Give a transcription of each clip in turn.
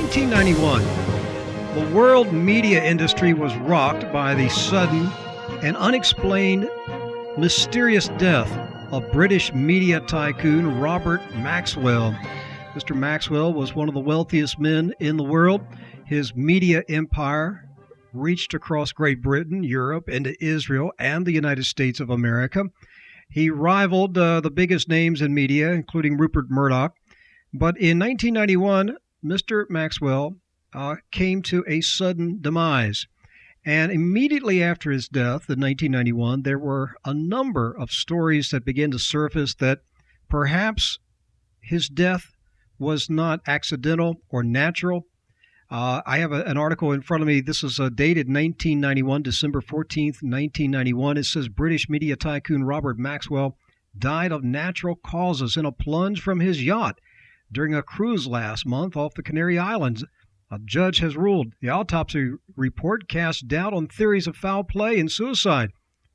1991, the world media industry was rocked by the sudden and unexplained mysterious death of British media tycoon Robert Maxwell. Mr. Maxwell was one of the wealthiest men in the world. His media empire reached across Great Britain, Europe, into Israel, and the United States of America. He rivaled the biggest names in media, including Rupert Murdoch. But in 1991, Mr. Maxwell came to a sudden demise. And immediately after his death in 1991, there were a number of stories that began to surface that perhaps his death was not accidental or natural. I have an article in front of me. This is dated 1991, December 14th, 1991. It says British media tycoon Robert Maxwell died of natural causes in a plunge from his yacht during a cruise last month off the Canary Islands. A judge has ruled the autopsy report cast doubt on theories of foul play and suicide,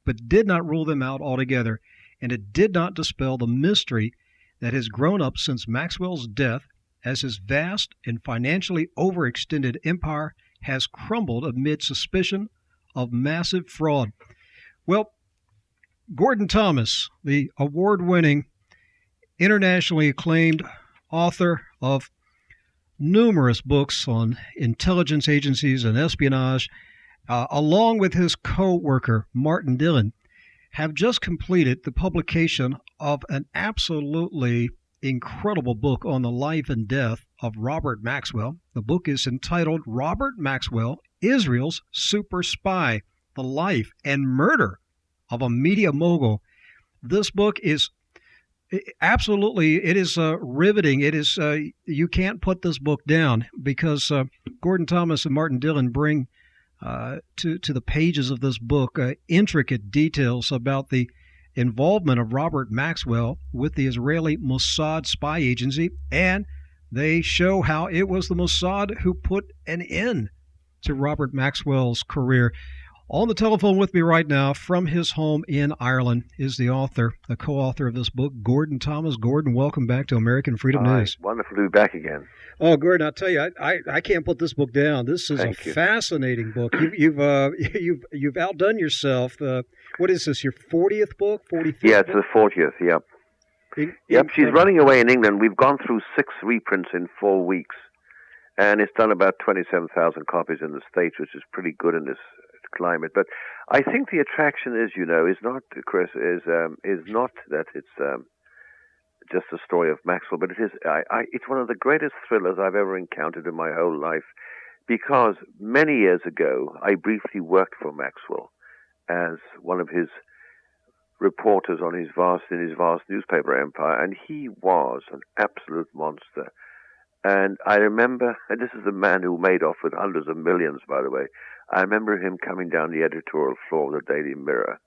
but did not rule them out altogether, and it did not dispel the mystery that has grown up since Maxwell's death, as his vast and financially overextended empire has crumbled amid suspicion of massive fraud. Well, Gordon Thomas, the award-winning, internationally acclaimed author of numerous books on intelligence agencies and espionage, along with his co-worker, Martin Dillon, have just completed the publication of an absolutely incredible book on the life and death of Robert Maxwell. The book is entitled Robert Maxwell, Israel's Super Spy, The Life and Murder of a Media Mogul. This book is absolutely, it is riveting. It is, you can't put this book down because Gordon Thomas and Martin Dillon bring to the pages of this book intricate details about the involvement of Robert Maxwell with the Israeli Mossad spy agency, and they show how it was the Mossad who put an end to Robert Maxwell's career. On the telephone with me right now from his home in Ireland is the co-author of this book, Gordon Thomas. Gordon, welcome back to American Freedom News. Wonderful to be back again. Oh, Gordon, I'll tell you, I can't put this book down. This is fascinating book. You've outdone yourself. What is this? Your 40th book? 45th? Yeah, it's the 40th. Yep. Yep. She's running away in England. We've gone through 6 reprints in 4 weeks, and it's done about 27,000 copies in the States, which is pretty good in this climate. But I think the attraction is, is not, Chris, is not that it's just a story of Maxwell, but it is. It's one of the greatest thrillers I've ever encountered in my whole life, because many years ago I briefly worked for Maxwell as one of his reporters on his vast newspaper empire, and he was an absolute monster. And I remember, and this is the man who made off with hundreds of millions, by the way. I remember him coming down the editorial floor of the Daily Mirror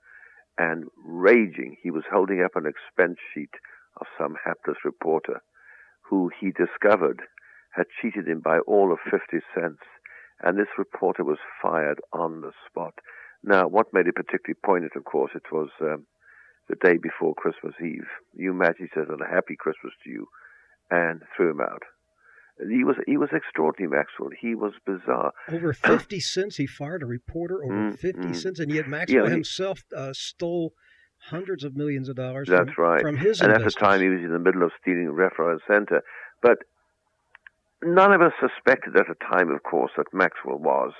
and raging. He was holding up an expense sheet of some hapless reporter who he discovered had cheated him by all of 50 cents. And this reporter was fired on the spot. Now, what made it particularly poignant, of course, it was the day before Christmas Eve. You imagine, he says, "And a happy Christmas to you," and threw him out. He was extraordinary, Maxwell. He was bizarre. Over 50 cents, he fired a reporter over 50 cents, and yet Maxwell himself stole hundreds of millions of dollars from his investors. And at the time, he was in the middle of stealing left, right, and center. But none of us suspected at the time, of course, that Maxwell was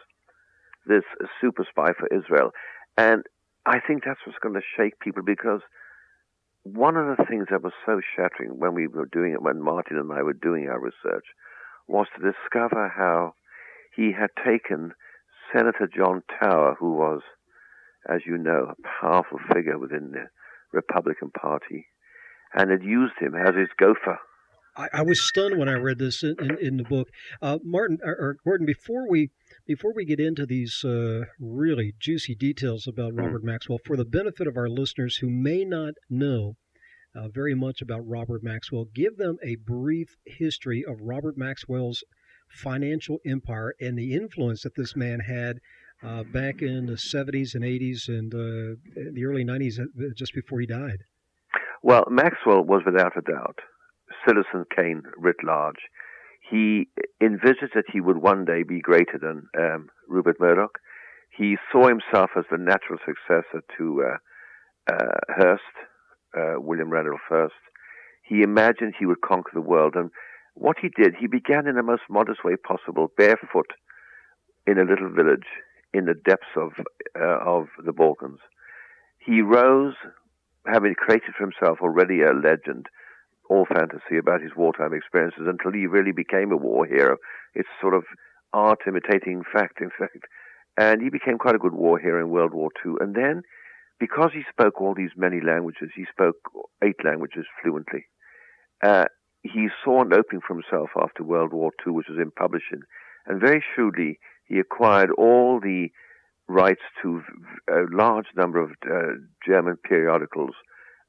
this super spy for Israel. And I think that's what's going to shake people, because one of the things that was so shattering when we were doing it, when Martin and I were doing our research, was to discover how he had taken Senator John Tower, who was, as you know, a powerful figure within the Republican Party, and had used him as his gopher. I was stunned when I read this in the book. Martin or Gordon, before we get into these really juicy details about Robert Maxwell, for the benefit of our listeners who may not know very much about Robert Maxwell, give them a brief history of Robert Maxwell's financial empire and the influence that this man had back in the 70s and 80s and the early 90s, just before he died. Well, Maxwell was without a doubt Citizen Kane writ large. He envisaged that he would one day be greater than Rupert Murdoch. He saw himself as the natural successor to Hearst, William Randolph Hearst. He imagined he would conquer the world, and what he did, he began in the most modest way possible, barefoot, in a little village in the depths of the Balkans. He rose, having created for himself already a legend, all fantasy, about his wartime experiences, until he really became a war hero. It's sort of art imitating fact, in fact. And he became quite a good war hero in World War II. And then, because he spoke all these many languages, he spoke 8 languages fluently. He saw an opening for himself after World War II, which was in publishing. And very shrewdly, he acquired all the rights to a large number of German periodicals,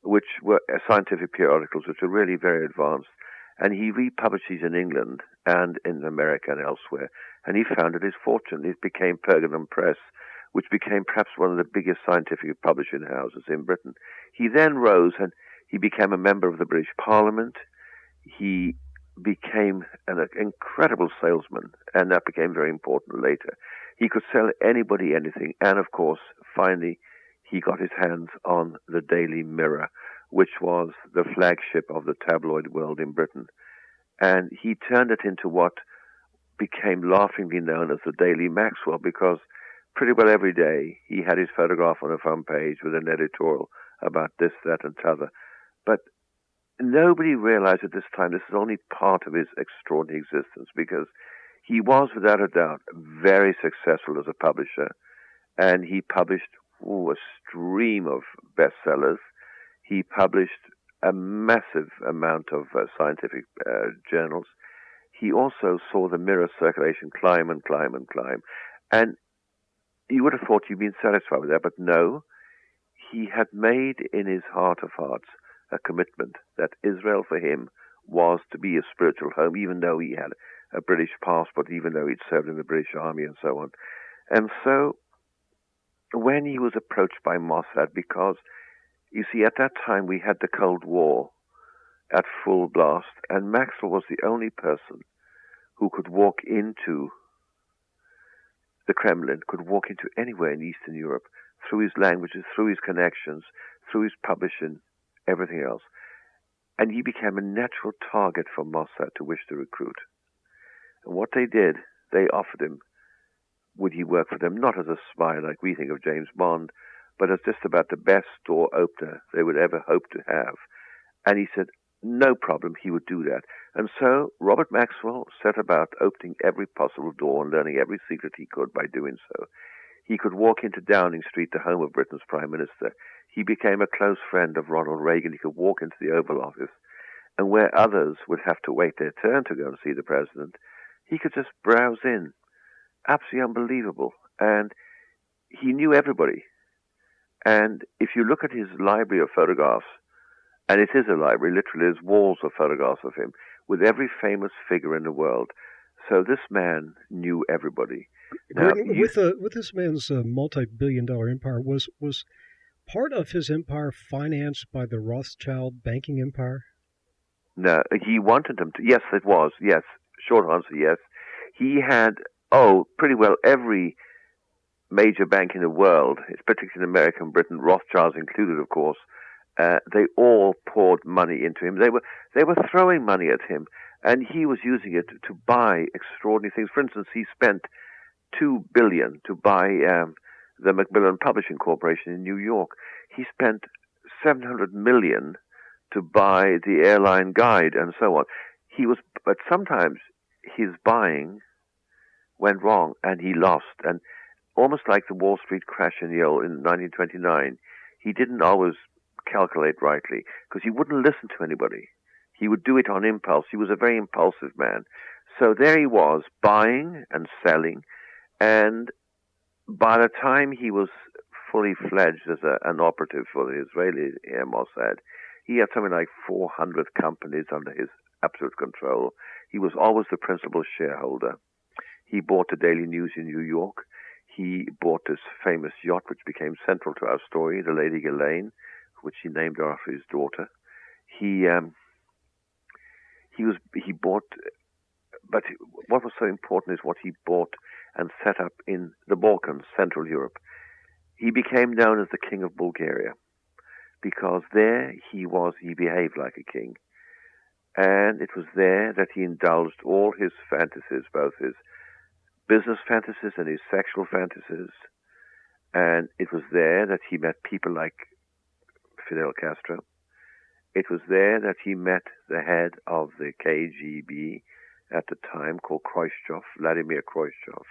which were scientific periodicals, which were really very advanced. And he republished these in England and in America and elsewhere. And he founded his fortune. It became Pergamon Press, which became perhaps one of the biggest scientific publishing houses in Britain. He then rose and he became a member of the British Parliament. He became an incredible salesman, and that became very important later. He could sell anybody anything, and of course, finally, he got his hands on the Daily Mirror, which was the flagship of the tabloid world in Britain. And he turned it into what became laughingly known as the Daily Maxwell, because pretty well every day he had his photograph on a front page with an editorial about this, that, and t'other. But nobody realized at this time this is only part of his extraordinary existence, because he was, without a doubt, very successful as a publisher, and he published a stream of bestsellers. He published a massive amount of scientific journals. He also saw the Mirror circulation climb and climb and climb. And you would have thought he'd been satisfied with that, but no. He had made in his heart of hearts a commitment that Israel for him was to be a spiritual home, even though he had a British passport, even though he'd served in the British Army and so on. And so when he was approached by Mossad, because, you see, at that time we had the Cold War at full blast, and Maxwell was the only person who could walk into the Kremlin, could walk into anywhere in Eastern Europe through his languages, through his connections, through his publishing, everything else. And he became a natural target for Mossad to wish to recruit. And what they did, they offered him, would he work for them, not as a spy like we think of James Bond, but as just about the best door opener they would ever hope to have. And he said, no problem, he would do that. And so Robert Maxwell set about opening every possible door and learning every secret he could by doing so. He could walk into Downing Street, the home of Britain's Prime Minister. He became a close friend of Ronald Reagan. He could walk into the Oval Office, and where others would have to wait their turn to go and see the president, he could just browse in. Absolutely unbelievable. And he knew everybody. And if you look at his library of photographs, and it is a library, literally there's walls of photographs of him, with every famous figure in the world. So this man knew everybody. Now, with this man's multi-billion-dollar empire, was part of his empire financed by the Rothschild banking empire? No, he wanted them to. Yes, it was. Yes. Short answer, yes. He had, pretty well every major bank in the world, particularly in America and Britain, Rothschilds included, of course, they all poured money into him. They were throwing money at him, and he was using it to buy extraordinary things. For instance, he spent $2 billion to buy the Macmillan Publishing Corporation in New York. He spent $700 million to buy the Airline Guide and so on. But sometimes his buying went wrong and he lost. And almost like the Wall Street crash in 1929, he didn't always calculate rightly because he wouldn't listen to anybody. He would do it on impulse. He was a very impulsive man. So there he was, buying and selling. And by the time he was fully fledged as an operative for the Israeli Mossad, he had something like 400 companies under his absolute control. He was always the principal shareholder. He bought the Daily News in New York. He bought this famous yacht, which became central to our story, the Lady Ghislaine, which he named after his daughter. He bought but what was so important is what he bought and set up in the Balkans, Central Europe. He became known as the King of Bulgaria because there he behaved like a king. And it was there that he indulged all his fantasies, both his business fantasies and his sexual fantasies. And it was there that he met people like Fidel Castro. It was there that he met the head of the KGB at the time, called Khrushchev, Vladimir Khrushchev.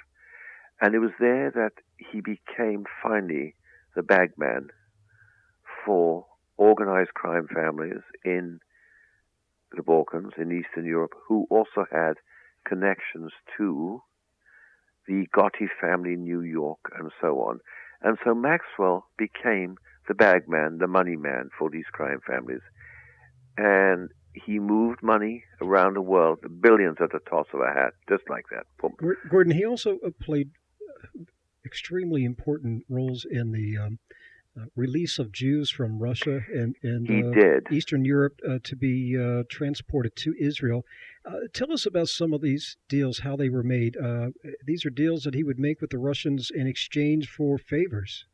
And it was there that he became finally the bagman for organized crime families in the Balkans, in Eastern Europe, who also had connections to the Gotti family in New York and so on. And so Maxwell became the bagman, the money man for these crime families. And he moved money around the world, billions at the toss of a hat, just like that. Boom. Gordon, he also played extremely important roles in the release of Jews from Russia and Eastern Europe to be transported to Israel. Tell us about some of these deals, how they were made. These are deals that he would make with the Russians in exchange for favors.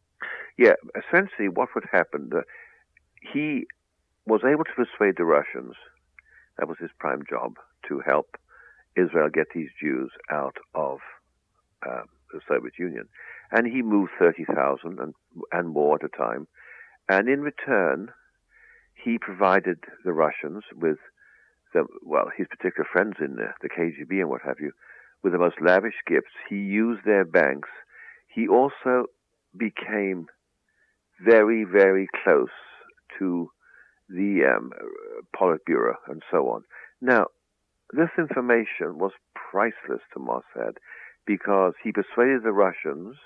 Yeah, essentially what would happen, he was able to persuade the Russians, that was his prime job, to help Israel get these Jews out of the Soviet Union. And he moved 30,000 and more at a time. And in return, he provided the Russians with, his particular friends in the KGB and what have you, with the most lavish gifts. He used their banks. He also became very, very close to the Politburo and so on. Now, this information was priceless to Mossad because he persuaded the Russians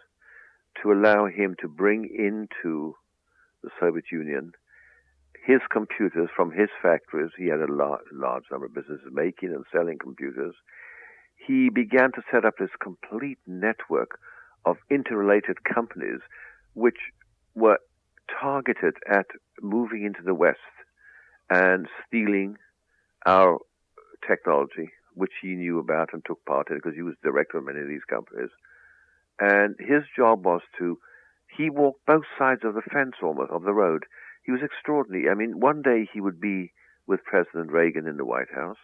to allow him to bring into the Soviet Union his computers from his factories. He had a large number of businesses making and selling computers. He began to set up this complete network of interrelated companies which were targeted at moving into the West and stealing our technology, which he knew about and took part in because he was director of many of these companies. And his job was he walked both sides of the fence almost, of the road. He was extraordinary. I mean, one day he would be with President Reagan in the White House.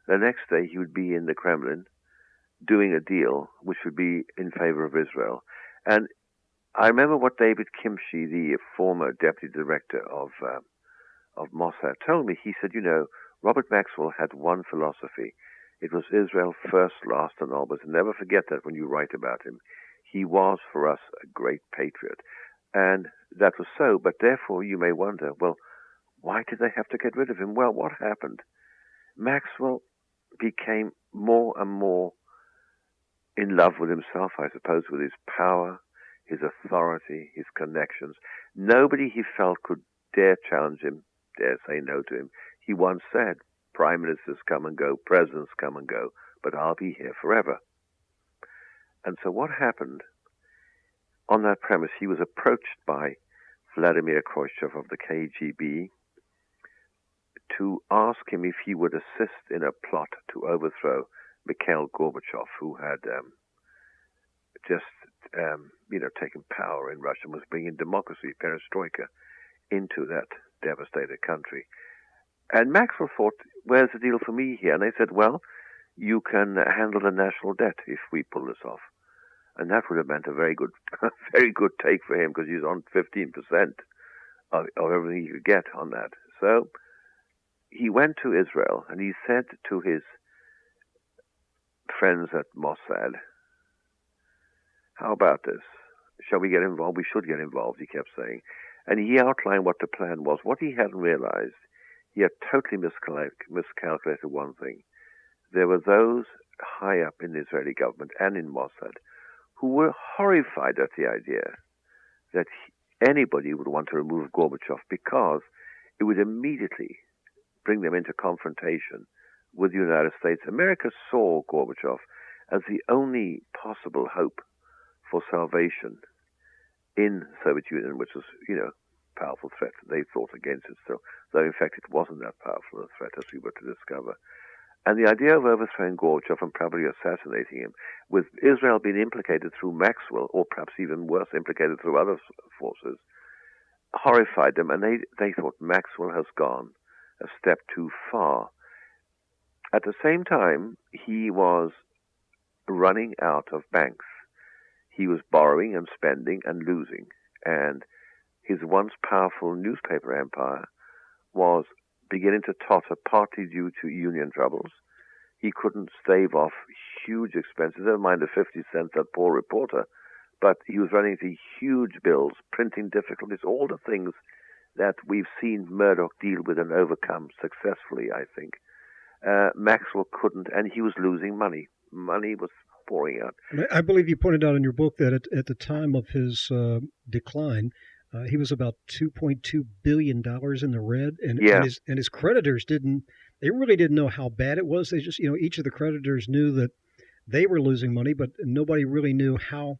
The next day he would be in the Kremlin doing a deal which would be in favor of Israel. And I remember what David Kimchi, the former deputy director of Mossad, told me. He said, Robert Maxwell had one philosophy. It was Israel first, last, and always. And never forget that when you write about him. He was, for us, a great patriot. And that was so. But therefore, you may wonder, why did they have to get rid of him? Well, what happened? Maxwell became more and more in love with himself, I suppose, with his power, his authority, his connections. Nobody he felt could dare challenge him, dare say no to him. He once said, prime ministers come and go, presidents come and go, but I'll be here forever. And so what happened, on that premise, he was approached by Vladimir Khrushchev of the KGB to ask him if he would assist in a plot to overthrow Mikhail Gorbachev, who had taken power in Russia and was bringing democracy, perestroika, into that devastated country. And Maxwell thought, where's the deal for me here? And they said, you can handle the national debt if we pull this off. And that would have meant a very good take for him because he's on 15% of everything he could get on that. So he went to Israel and he said to his friends at Mossad, how about this? Shall we get involved? We should get involved, he kept saying. And he outlined what the plan was. What he hadn't realized, he had totally miscalculated one thing. There were those high up in the Israeli government and in Mossad who were horrified at the idea that anybody would want to remove Gorbachev because it would immediately bring them into confrontation with the United States. America saw Gorbachev as the only possible hope for salvation in the Soviet Union, which was, a powerful threat. They thought against it still, though in fact it wasn't that powerful a threat as we were to discover. And the idea of overthrowing Gorbachev and probably assassinating him, with Israel being implicated through Maxwell, or perhaps even worse, implicated through other forces, horrified them, and they thought Maxwell has gone a step too far. At the same time, he was running out of banks. He was borrowing and spending and losing, and his once powerful newspaper empire was beginning to totter, partly due to union troubles. He couldn't stave off huge expenses, never mind the 50 cents, that poor reporter, but he was running into huge bills, printing difficulties, all the things that we've seen Murdoch deal with and overcome successfully, I think. Maxwell couldn't, and he was losing money. Money was pouring out. I believe you pointed out in your book that at the time of his decline, he was about $2.2 billion in the red, and his creditors really didn't know how bad it was. They just, each of the creditors knew that they were losing money, but nobody really knew how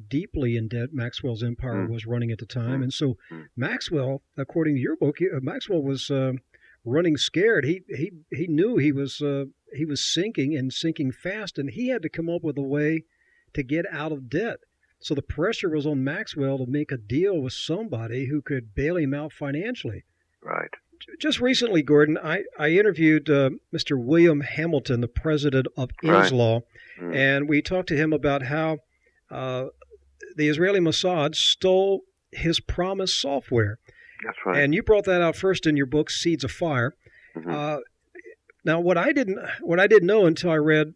deeply in debt Maxwell's empire was running at the time. And so Maxwell, according to your book, Maxwell was running scared. He knew he was sinking and sinking fast, and he had to come up with a way to get out of debt. So the pressure was on Maxwell to make a deal with somebody who could bail him out financially. Right. Just recently, Gordon, I interviewed Mr. William Hamilton, the president of Inslaw, and we talked to him about how the Israeli Mossad stole his PROMIS software. That's right. And you brought that out first in your book, Seeds of Fire. Mm-hmm. Now, what I didn't know until I read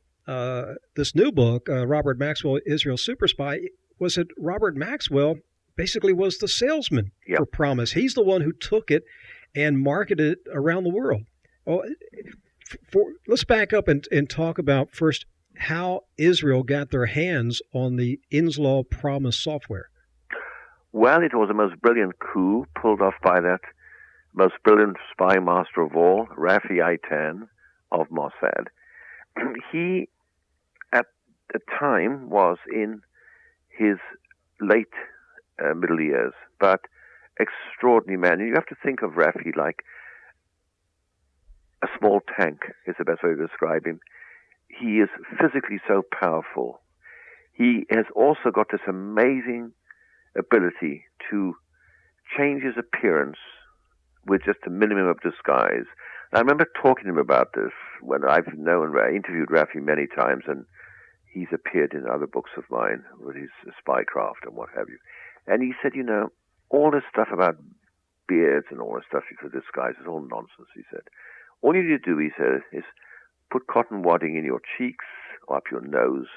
this new book, Robert Maxwell, Israel's Super Spy, was that Robert Maxwell basically was the salesman for PROMIS. He's the one who took it and marketed it around the world. Well, let's back up and talk about first how Israel got their hands on the Inslaw PROMIS software. Well, it was the most brilliant coup pulled off by that most brilliant spy master of all, Rafi Eitan of Mossad. He, at the time, was in his late middle years, but extraordinary man. And you have to think of Rafi like a small tank, is the best way to describe him. He is physically so powerful. He has also got this amazing ability to change his appearance with just a minimum of disguise. I remember talking to him about this when I've interviewed Rafi many times, and he's appeared in other books of mine with his spycraft and what have you. And he said, all this stuff about beards and all this stuff for disguise is all nonsense, he said. All you need to do, he said, is put cotton wadding in your cheeks or up your nose.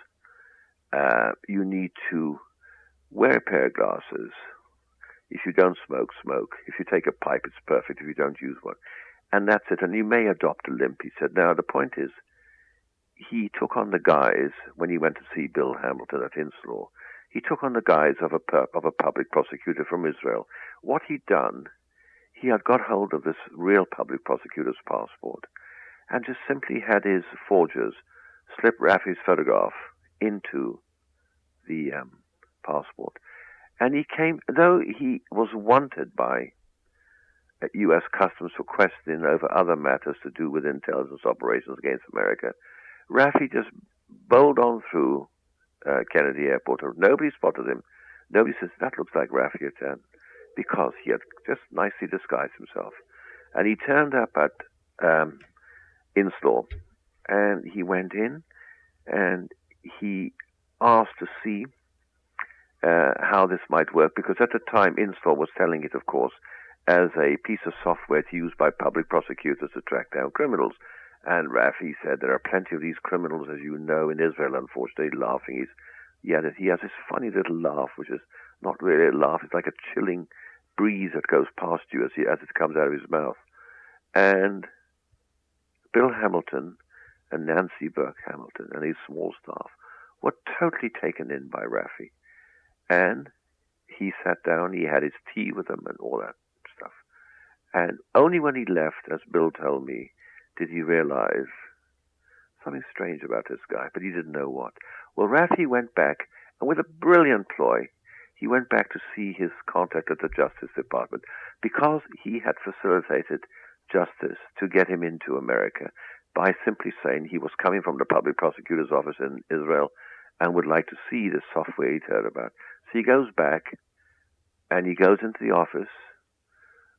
You need to wear a pair of glasses. If you don't smoke, smoke. If you take a pipe, it's perfect. If you don't, use one. And that's it. And you may adopt a limp, he said. Now, the point is, he took on the guise, when he went to see Bill Hamilton at Inslaw, he took on the guise of a public prosecutor from Israel. What he'd done, he had got hold of this real public prosecutor's passport and just simply had his forgers slip Rafi's photograph into the passport. And he came, though he was wanted by U.S. Customs for questioning over other matters to do with intelligence operations against America, Rafi just bowled on through Kennedy Airport. Nobody spotted him. Nobody says, that looks like Rafi Eitan, because he had just nicely disguised himself. And he turned up at Inslaw, and he went in, and he asked to see how this might work, because at the time Inslaw was selling it, of course, as a piece of software to use by public prosecutors to track down criminals. And Rafi said there are plenty of these criminals, as you know, in Israel, unfortunately, laughing. He has this funny little laugh, which is not really a laugh. It's like a chilling breeze that goes past you as it comes out of his mouth. And Bill Hamilton and Nancy Burke Hamilton and his small staff were totally taken in by Rafi. And he sat down, he had his tea with them and all that stuff. And only when he left, as Bill told me, did he realize something strange about this guy, but he didn't know what. Well, Rafi went back, and with a brilliant ploy, he went back to see his contact at the Justice Department, because he had facilitated justice to get him into America by simply saying he was coming from the public prosecutor's office in Israel and would like to see the software he'd heard about. So he goes back and he goes into the office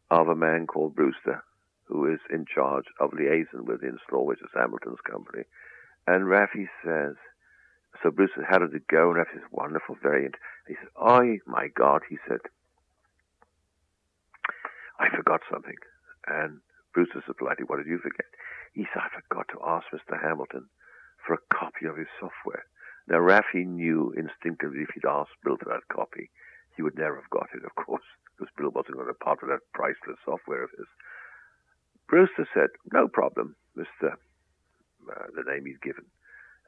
of a man called Brewster, who is in charge of liaison with Install, which is Hamilton's company. And Rafi says, so Bruce said, how did it go? And Rafi says, wonderful, very. He said, oh my God, he said, I forgot something. And Bruce said politely, what did you forget? He said, I forgot to ask Mr. Hamilton for a copy of his software. Now, Rafi knew instinctively if he'd asked Bill for that copy, he would never have got it, of course, because Bill wasn't going to part with that priceless software of his. Brewster said, no problem, Mr. The name he'd given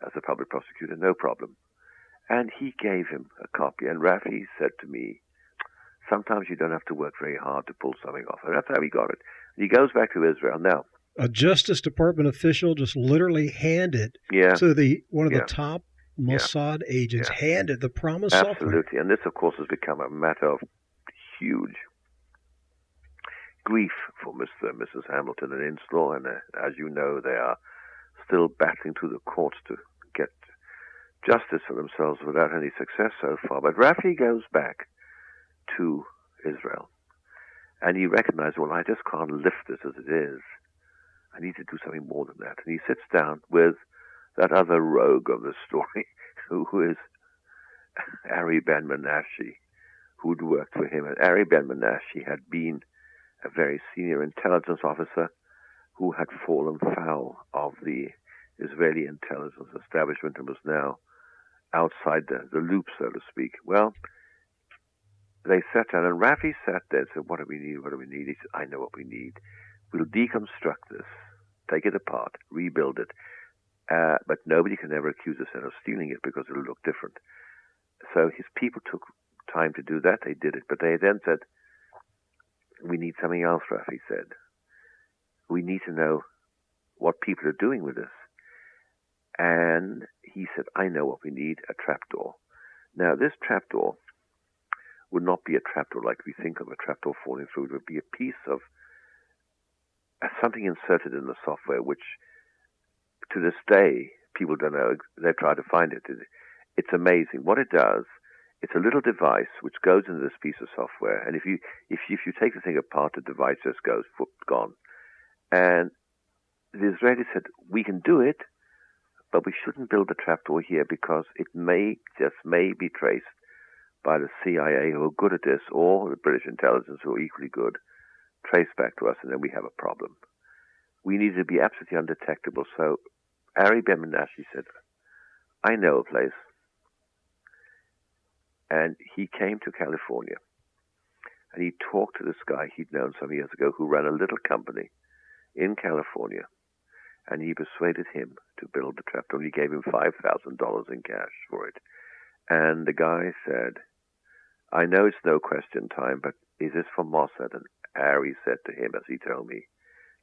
as a public prosecutor, no problem. And he gave him a copy. And Rafi said to me, sometimes you don't have to work very hard to pull something off. And that's how he got it. He goes back to Israel now. A Justice Department official just literally handed to one of the top Mossad agents, handed the promised software. Absolutely. And this, of course, has become a matter of huge grief for Mr. and Mrs. Hamilton and Install. And as you know, they are still battling through the courts to get justice for themselves without any success so far. But Rafi goes back to Israel, and he recognizes, well, I just can't lift this as it is. I need to do something more than that. And he sits down with that other rogue of the story, who is Ari Ben-Menashe, who'd worked for him. And Ari Ben-Menashe had been a very senior intelligence officer who had fallen foul of the Israeli intelligence establishment and was now outside the loop, so to speak. Well, they sat down, and Rafi sat there and said, what do we need? What do we need? He said, I know what we need. We'll deconstruct this, take it apart, rebuild it. But nobody can ever accuse us of stealing it because it'll look different. So his people took time to do that. They did it. But they then said, we need something else, Rafi said. We need to know what people are doing with this. And he said, I know what we need, a trapdoor. Now, this trapdoor would not be a trapdoor like we think of a trapdoor falling through. It would be a piece of something inserted in the software, which to this day, people don't know. They try to find it. It's amazing. What it does, it's a little device which goes into this piece of software. And if you take the thing apart, the device just goes, gone. And the Israelis said, we can do it, but we shouldn't build a trapdoor here because it may be traced by the CIA, who are good at this, or the British intelligence, who are equally good, traced back to us, and then we have a problem. We need to be absolutely undetectable. So Ari Ben-Menashe said, I know a place. And he came to California, and he talked to this guy he'd known some years ago who ran a little company in California, and he persuaded him to build the trapdoor. He gave him $5,000 in cash for it. And the guy said, I know it's no question time, but is this for Mossad? And Ari said to him, as he told me,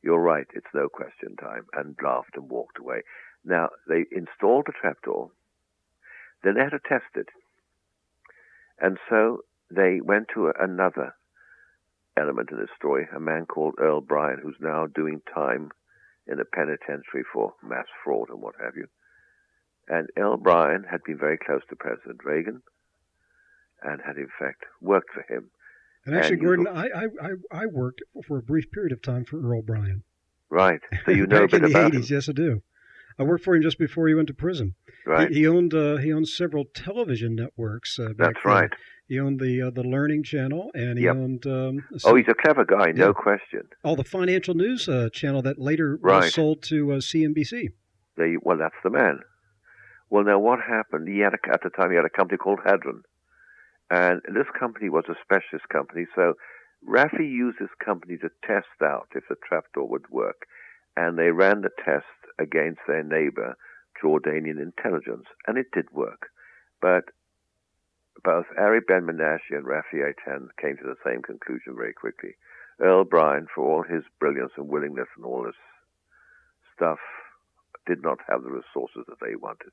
you're right, it's no question time, and laughed and walked away. Now, they installed the trapdoor, then they had to test it. And so they went to another element in this story, a man called Earl Bryan, who's now doing time in the penitentiary for mass fraud and what have you. And Earl Bryan had been very close to President Reagan and had, in fact, worked for him. And actually, Gordon, I worked for a brief period of time for Earl Bryan. Right. So you know a bit about him. Back in the 80s, yes, I do. I worked for him just before he went to prison. Right. He owned several television networks. That's right. He owned the Learning Channel, and he owned. He's a clever guy, no question. Oh, the Financial News channel that later was sold to CNBC. Well, that's the man. Well, now what happened? At the time he had a company called Hadron, and this company was a specialist company. So Rafi used this company to test out if the trapdoor would work, and they ran the test against their neighbor, Jordanian intelligence, and it did work. But both Ari Ben-Menashe and Rafi Eitan came to the same conclusion very quickly. Earl Bryan, for all his brilliance and willingness and all this stuff, did not have the resources that they wanted.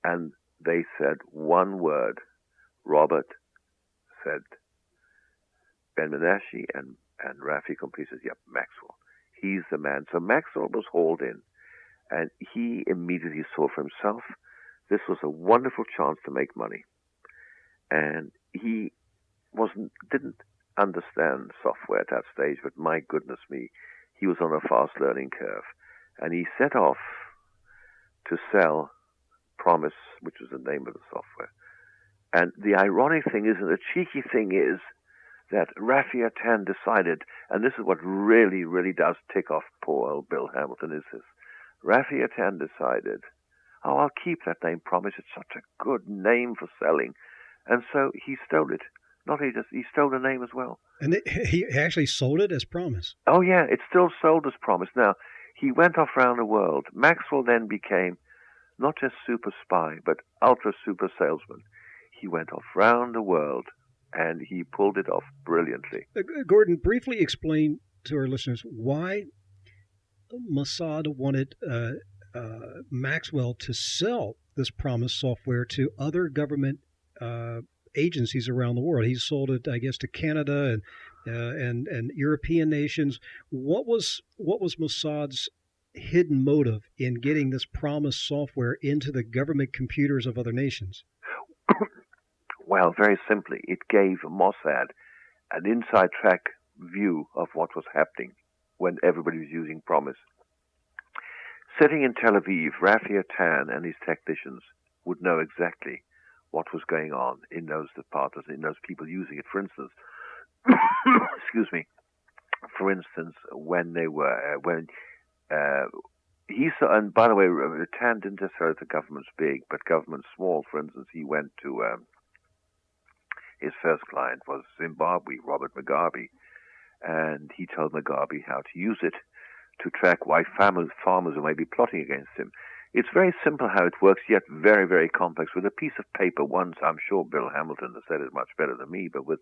And they said one word. Robert said, Ben-Menashe and Rafi completely said, yep, Maxwell. He's the man. So Maxwell was hauled in, and he immediately saw for himself this was a wonderful chance to make money. And he didn't understand software at that stage, but my goodness me, he was on a fast learning curve. And he set off to sell Promise, which was the name of the software. And the ironic thing is, and the cheeky thing is, that Rafi Eitan decided, and this is what really, really does tick off poor old Bill Hamilton, is this. Rafi Eitan decided, oh, I'll keep that name Promise. It's such a good name for selling. And so he stole it. Not he stole the name as well. And he actually sold it as Promise. Oh, yeah, it's still sold as Promise. Now, he went off around the world. Maxwell then became not just super spy, but ultra super salesman. He went off round the world, and he pulled it off brilliantly. Gordon, briefly explain to our listeners why Mossad wanted Maxwell to sell this Promise software to other government agencies around the world. He sold it, I guess, to Canada and European nations. What was Mossad's hidden motive in getting this Promise software into the government computers of other nations? Well, very simply, it gave Mossad an inside track view of what was happening when everybody was using Promise. Sitting in Tel Aviv, Rafi Eitan and his technicians would know exactly what was going on in those departments, in those people using it. For instance, excuse me. For instance, he saw, and by the way, Eitan didn't just say the government's big, but government's small. For instance, he went to his first client was Zimbabwe, Robert Mugabe, and he told Mugabe how to use it to track white farmers who may be plotting against him. It's very simple how it works, yet very, very complex. With a piece of paper, once, I'm sure Bill Hamilton has said it much better than me, but with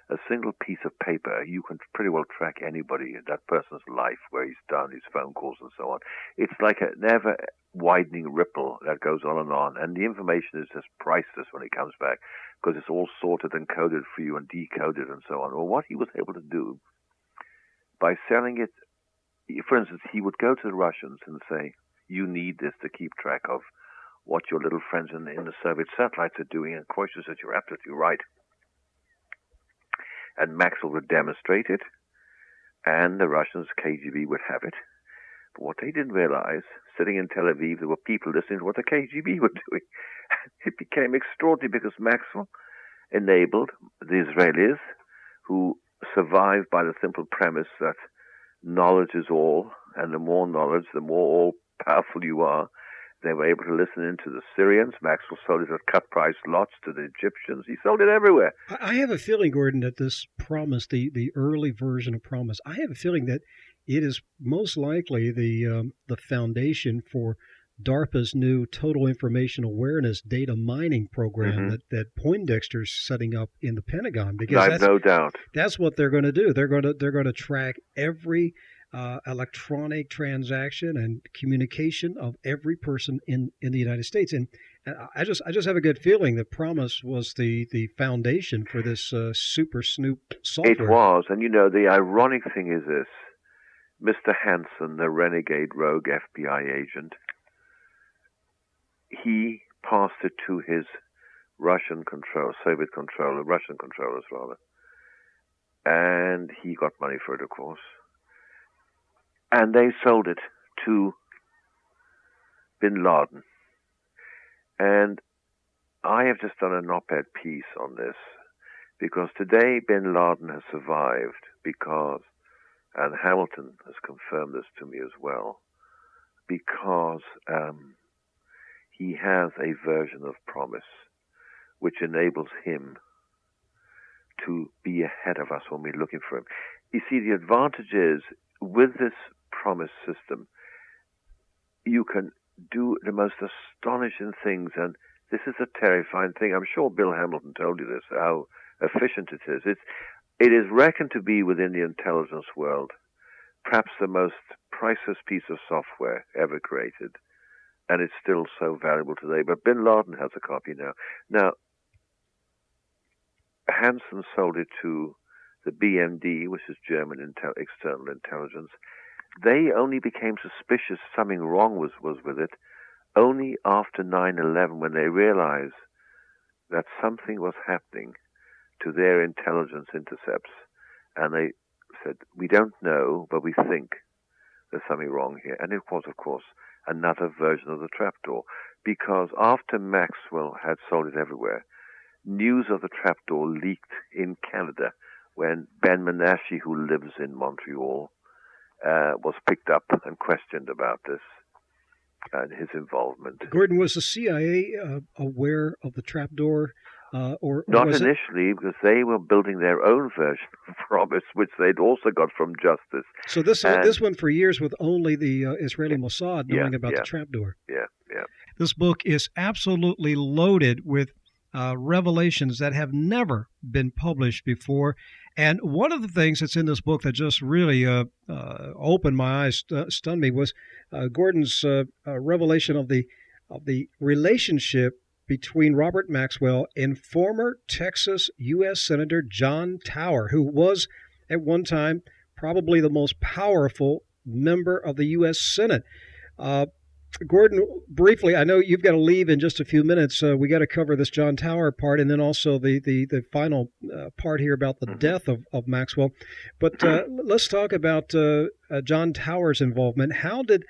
a single piece of paper, you can pretty well track anybody in that person's life, where he's done, his phone calls and so on. It's like a never-widening ripple that goes on, and the information is just priceless when it comes back, because it's all sorted and coded for you and decoded and so on. Well, what he was able to do, by selling it, for instance, he would go to the Russians and say, you need this to keep track of what your little friends in the Soviet satellites are doing, and Khrushchev said, you're absolutely right. And Maxwell would demonstrate it, and the Russians, KGB, would have it. But what they didn't realize, sitting in Tel Aviv, there were people listening to what the KGB were doing. It became extraordinary because Maxwell enabled the Israelis, who survived by the simple premise that knowledge is all, and the more knowledge, the more all-powerful you are. They were able to listen into the Syrians. Maxwell sold it at cut-price lots to the Egyptians. He sold it everywhere. I have a feeling, Gordon, that this Promise, the early version of Promise, I have a feeling that it is most likely the foundation for DARPA's new Total Information Awareness data mining program that Poindexter's setting up in the Pentagon. Because I have no doubt that's what they're going to do. They're going to track every electronic transaction and communication of every person in the United States. And I just have a good feeling that Promise was the foundation for this Super Snoop software. It was, and the ironic thing is this: Mr. Hansen, the renegade rogue FBI agent, he passed it to his Russian Soviet controller, Russian controllers rather, and he got money for it, of course. And they sold it to bin Laden. And I have just done an op-ed piece on this, because today bin Laden has survived because, and Hamilton has confirmed this to me as well, because he has a version of Promise which enables him to be ahead of us when we're looking for him. You see, the advantage is, with this Promise system, you can do the most astonishing things, and this is a terrifying thing. I'm sure Bill Hamilton told you this, how efficient it is. It is reckoned to be, within the intelligence world, perhaps the most priceless piece of software ever created, and it's still so valuable today. But bin Laden has a copy now. Now, Hansen sold it to the BND, which is German external intelligence, they only became suspicious something wrong was with it only after 9/11, when they realized that something was happening to their intelligence intercepts. And they said, we don't know, but we think there's something wrong here. And it was, of course, another version of the trapdoor, because after Maxwell had sold it everywhere, news of the trapdoor leaked in Canada when Ben Menashe, who lives in Montreal, was picked up and questioned about this and his involvement. Gordon, was the CIA aware of the trapdoor? Or not initially, because they were building their own version of Promise, which they'd also got from Justice. So this went for years with only the Israeli Mossad knowing about the trapdoor. Yeah. This book is absolutely loaded with revelations that have never been published before. And one of the things that's in this book that just really opened my eyes, stunned me, was Gordon's revelation of the relationship between Robert Maxwell and former Texas U.S. Senator John Tower, who was at one time probably the most powerful member of the U.S. Senate. Gordon, briefly, I know you've got to leave in just a few minutes. We got to cover this John Tower part, and then also the final part here about the death of Maxwell. But let's talk about John Tower's involvement. How did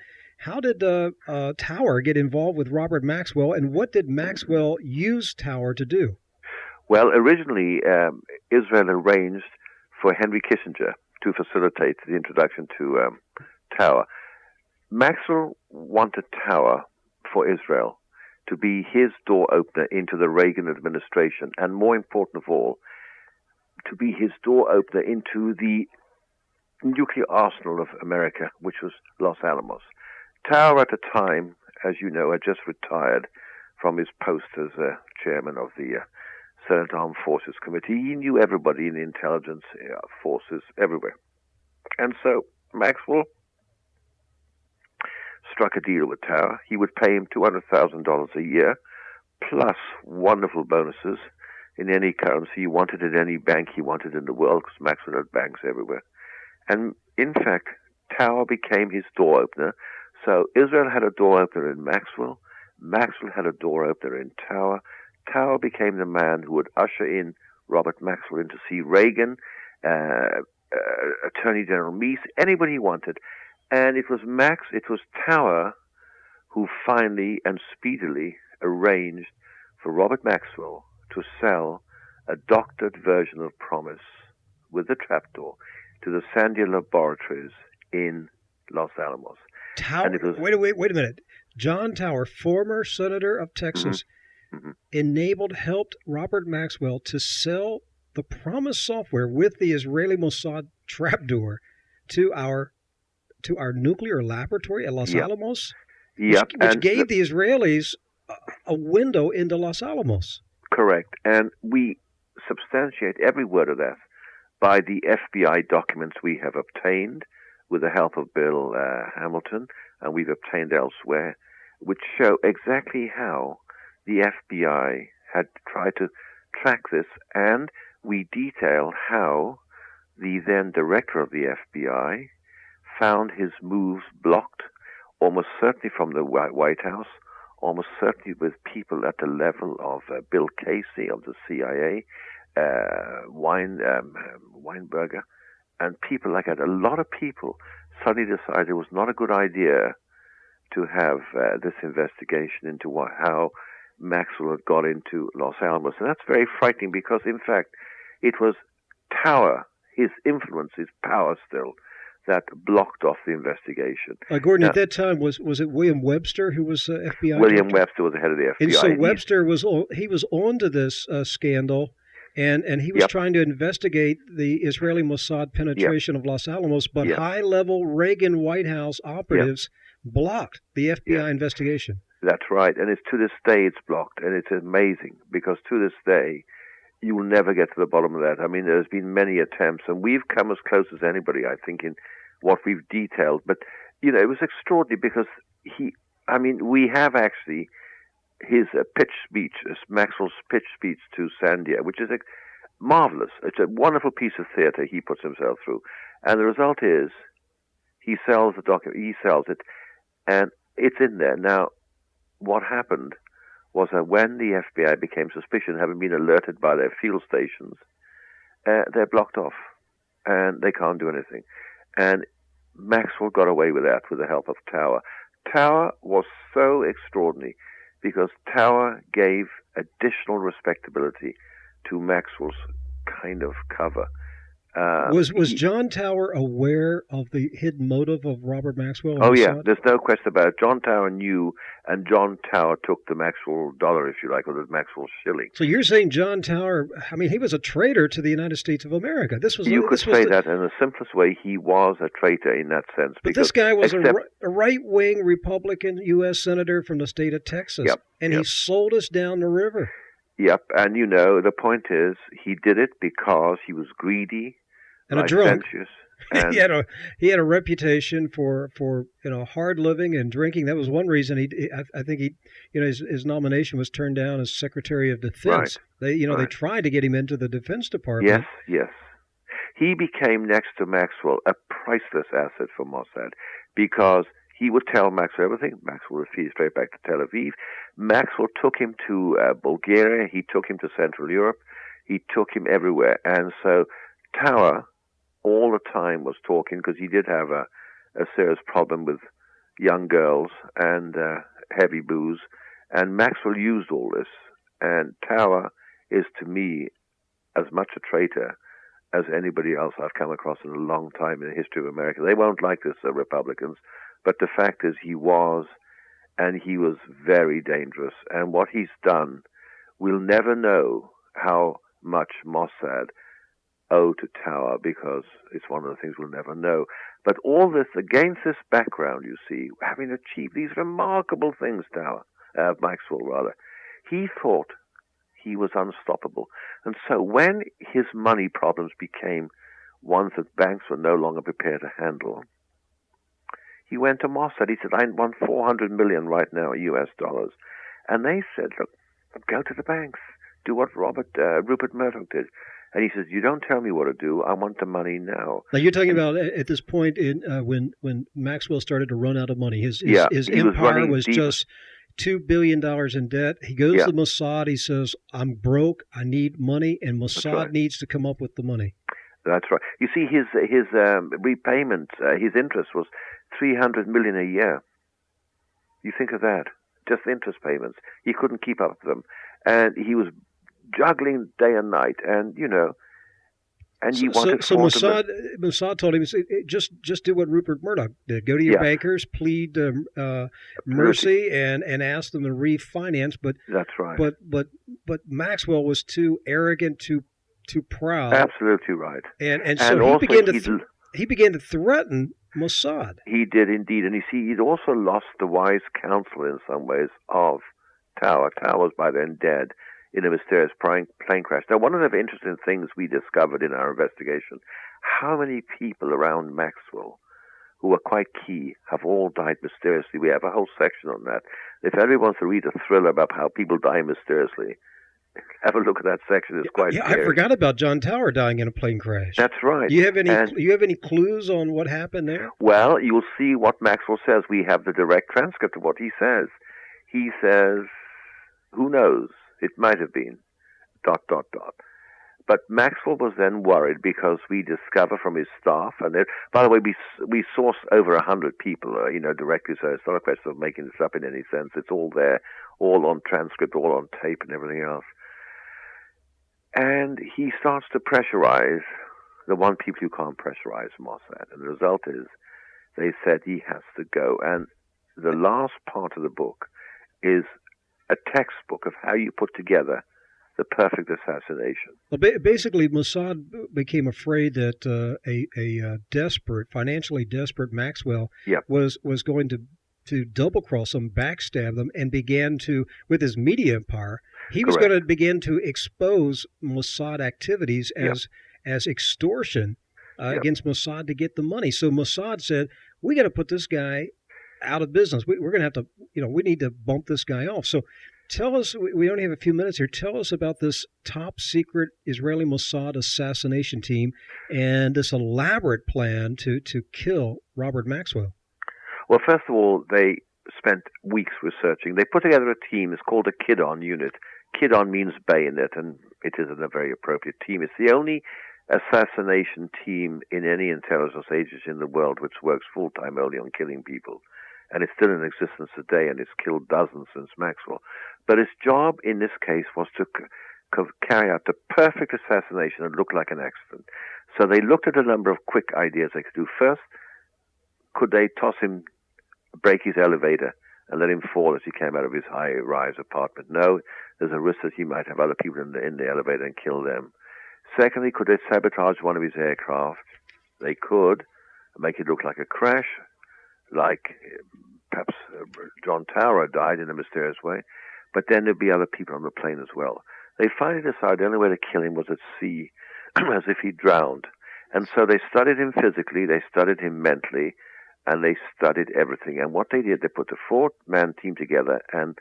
Tower get involved with Robert Maxwell, and what did Maxwell use Tower to do? Well, originally, Israel arranged for Henry Kissinger to facilitate the introduction to Tower. Maxwell wanted Tower for Israel to be his door opener into the Reagan administration, and more important of all, to be his door opener into the nuclear arsenal of America, which was Los Alamos. Tower at the time, as you know, had just retired from his post as chairman of the Senate Armed Forces Committee. He knew everybody in the intelligence forces everywhere. And so Maxwell struck a deal with Tower. He would pay him $200,000 a year, plus wonderful bonuses in any currency he wanted, at any bank he wanted in the world, because Maxwell had banks everywhere. And in fact, Tower became his door opener. So Israel had a door opener in Maxwell. Maxwell had a door opener in Tower. Tower became the man who would usher in Robert Maxwell in to see Reagan, Attorney General Meese, anybody he wanted. And it was Tower who finally and speedily arranged for Robert Maxwell to sell a doctored version of Promise with the trapdoor to the Sandia Laboratories in Los Alamos. Tower, wait a minute. John Tower, former senator of Texas, helped Robert Maxwell to sell the Promise software with the Israeli Mossad trapdoor to our nuclear laboratory at Los Alamos, which gave the Israelis a window into Los Alamos. Correct. And we substantiate every word of that by the FBI documents we have obtained with the help of Bill Hamilton, and we've obtained elsewhere, which show exactly how the FBI had tried to track this, and we detail how the then director of the FBI found his moves blocked, almost certainly from the White House, almost certainly with people at the level of Bill Casey of the CIA, Weinberger, and people like that. A lot of people suddenly decided it was not a good idea to have this investigation into how Maxwell had got into Los Alamos. And that's very frightening because, in fact, it was Tower, his influence, his power still, that blocked off the investigation. Gordon, at that time, was it William Webster who was FBI? William Webster was the head of the FBI. And so Webster was onto this scandal, and he was trying to investigate the Israeli Mossad penetration of Los Alamos, but high-level Reagan White House operatives blocked the FBI investigation. That's right, and to this day it's blocked, and it's amazing because to this day you will never get to the bottom of that. I mean, there's been many attempts, and we've come as close as anybody, I think, in what we've detailed. But, it was extraordinary because we have actually his pitch speech, Maxwell's pitch speech to Sandia, which is marvelous. It's a wonderful piece of theater he puts himself through. And the result is He sells the document. He sells it, and it's in there. Now, what happened was that when the FBI became suspicious, having been alerted by their field stations, they're blocked off, and they can't do anything. And Maxwell got away with that with the help of Tower. Tower was so extraordinary because Tower gave additional respectability to Maxwell's kind of cover. Was John Tower aware of the hidden motive of Robert Maxwell? Oh, yeah. There's no question about it. John Tower knew, and John Tower took the Maxwell dollar, if you like, or the Maxwell shilling. So you're saying John Tower, I mean, he was a traitor to the United States of America. You could say that in the simplest way. He was a traitor in that sense. But this guy was a right-wing Republican U.S. senator from the state of Texas, and he sold us down the river. Yep, and the point is, he did it because he was greedy and a drunk. And he had a reputation for hard living and drinking. That was one reason I think his nomination was turned down as Secretary of Defense. Right. They tried to get him into the Defense Department. Yes. He became, next to Maxwell, a priceless asset for Mossad because he would tell Maxwell everything. Maxwell would flee straight back to Tel Aviv. Maxwell took him to Bulgaria. He took him to Central Europe. He took him everywhere. And so Tower all the time was talking because he did have a serious problem with young girls and heavy booze. And Maxwell used all this. And Tower is, to me, as much a traitor as anybody else I've come across in a long time in the history of America. They won't like this, Republicans. But the fact is he was very dangerous. And what he's done, we'll never know how much Mossad owe to Tower because it's one of the things we'll never know. But all this, against this background, you see, having achieved these remarkable things, Maxwell, he thought he was unstoppable. And so when his money problems became ones that banks were no longer prepared to handle, he went to Mossad. He said, I want $400 million right now, US dollars. And they said, look, go to the banks. Do what Rupert Murdoch did. And he says, you don't tell me what to do. I want the money now. Now, you're talking about at this point when Maxwell started to run out of money. His empire was just $2 billion in debt. He goes to Mossad. He says, I'm broke. I need money. And Mossad needs to come up with the money. That's right. You see, his repayment, his interest was $300 million a year. You think of that. Just interest payments. He couldn't keep up with them. And he was juggling day and night. And, and he wanted... So Mossad told him, just do what Rupert Murdoch did. Go to your bankers, plead mercy, and ask them to refinance. But that's right. But Maxwell was too arrogant, too proud. Absolutely right. And so he began to threaten Mossad. He did indeed. And you see, he'd also lost the wise counsel in some ways of Tower. Tower was by then dead in a mysterious plane crash. Now, one of the interesting things we discovered in our investigation, how many people around Maxwell who were quite key have all died mysteriously. We have a whole section on that. If anyone wants to read a thriller about how people die mysteriously, have a look at that section. It's quite scary. I forgot about John Tower dying in a plane crash. That's right. Do you have any clues on what happened there? Well, you'll see what Maxwell says. We have the direct transcript of what he says. He says, who knows? It might have been ... But Maxwell was then worried because we discover from his staff, and by the way, we sourced over 100 people, directly, so it's not a question of making this up in any sense. It's all there, all on transcript, all on tape and everything else. And he starts to pressurize the one people you can't pressurize, Mossad. And the result is they said he has to go. And the last part of the book is a textbook of how you put together the perfect assassination. Well, basically, Mossad became afraid that a financially desperate Maxwell was going to double-cross them, backstab them, and began to, with his media empire, he was going to begin to expose Mossad activities as extortion against Mossad to get the money. So Mossad said, we got to put this guy out of business. We're going to have to, we need to bump this guy off. So Tell us, we only have a few minutes here. Tell us about this top secret Israeli Mossad assassination team and this elaborate plan to kill Robert Maxwell. Well, first of all, they spent weeks researching. They put together a team. It's called a Kidon unit. Kidon means bayonet, and it is a very appropriate team. It's the only assassination team in any intelligence agency in the world which works full-time only on killing people. And it's still in existence today, and it's killed dozens since Maxwell. But its job in this case was to carry out the perfect assassination that looked like an accident. So they looked at a number of quick ideas they could do. First, could they break his elevator and let him fall as he came out of his high-rise apartment? No, there's a risk that he might have other people in the elevator and kill them. Secondly, could they sabotage one of his aircraft? They could make it look like a crash, like perhaps John Tower died in a mysterious way, but then there'd be other people on the plane as well. They finally decided the only way to kill him was at sea, as if he drowned. And so they studied him physically, they studied him mentally, and they studied everything. And what they did, they put a 4-man team together, and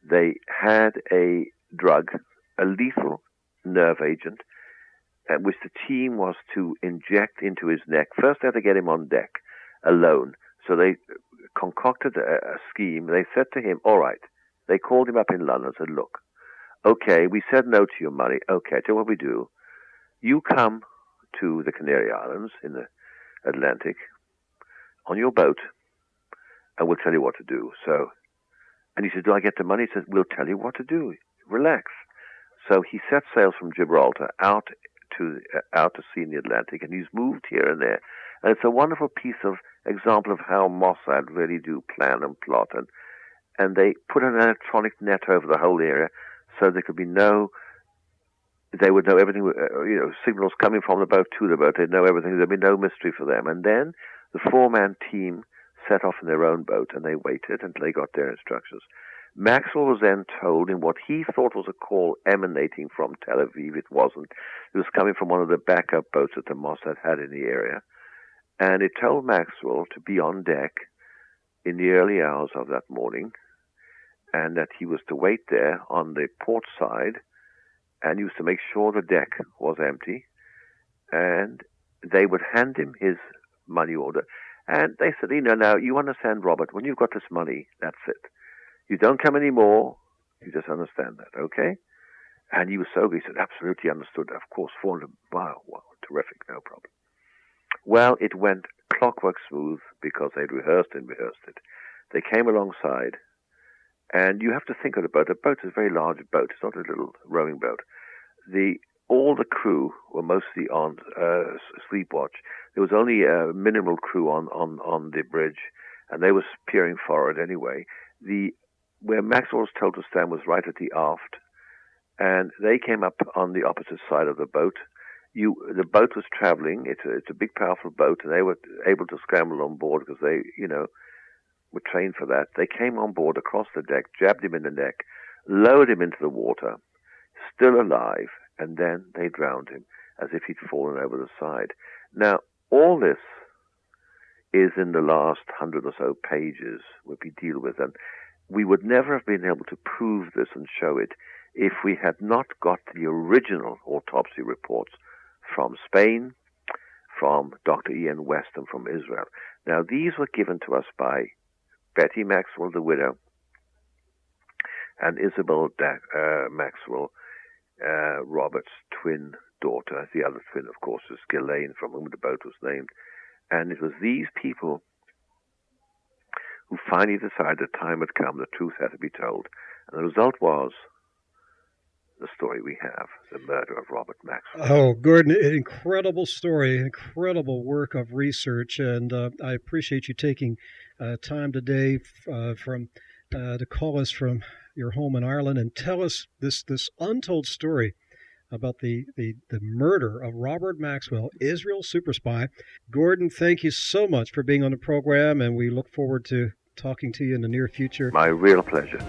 they had a drug, a lethal nerve agent, which the team was to inject into his neck. First, they had to get him on deck alone. So they concocted a scheme. They said to him, all right. They called him up in London and said, look, okay, we said no to your money. Okay, tell you what we do. You come to the Canary Islands in the Atlantic on your boat, and we'll tell you what to do. So, and he said, do I get the money? He said, we'll tell you what to do. Relax. So he set sail from Gibraltar out to sea in the Atlantic, and he's moved here and there. And it's a wonderful example of how Mossad really do plan and plot. And they put an electronic net over the whole area so there could be they would know everything, signals coming from the boat to the boat. They'd know everything. There'd be no mystery for them. And then the 4-man team set off in their own boat, and they waited until they got their instructions. Maxwell was then told in what he thought was a call emanating from Tel Aviv. It wasn't. It was coming from one of the backup boats that the Mossad had in the area. And it told Maxwell to be on deck in the early hours of that morning, and that he was to wait there on the port side, and he was to make sure the deck was empty, and they would hand him his money order. And they said, now, you understand, Robert, when you've got this money, that's it. You don't come anymore. You just understand that, okay? And he was so good. He said, absolutely understood. Of course, 400, wow, terrific, no problem. Well, it went clockwork smooth because they'd rehearsed it. They came alongside, and you have to think of the boat. A boat is a very large boat. It's not a little rowing boat. All the crew were mostly on sleep watch. There was only a minimal crew on the bridge, and they were peering forward anyway. Where Maxwell was told to stand was right at the aft, and they came up on the opposite side of the boat. The boat was traveling. It's a big, powerful boat, and they were able to scramble on board because they, were trained for that. They came on board across the deck, jabbed him in the neck, lowered him into the water, still alive, and then they drowned him as if he'd fallen over the side. Now, all this is in the last 100 or so pages that we deal with, and we would never have been able to prove this and show it if we had not got the original autopsy reports from Spain, from Dr. Ian West, and from Israel. Now, these were given to us by Betty Maxwell, the widow, and Isabel Maxwell, Robert's twin daughter. The other twin, of course, is Ghislaine, from whom the boat was named. And it was these people who finally decided the time had come, the truth had to be told. And the result was the story we have, the murder of Robert Maxwell. Oh, Gordon, an incredible story, incredible work of research, and I appreciate you taking time today to call us from your home in Ireland and tell us this untold story about the murder of Robert Maxwell, Israel super spy. Gordon, thank you so much for being on the program, and we look forward to talking to you in the near future. My real pleasure.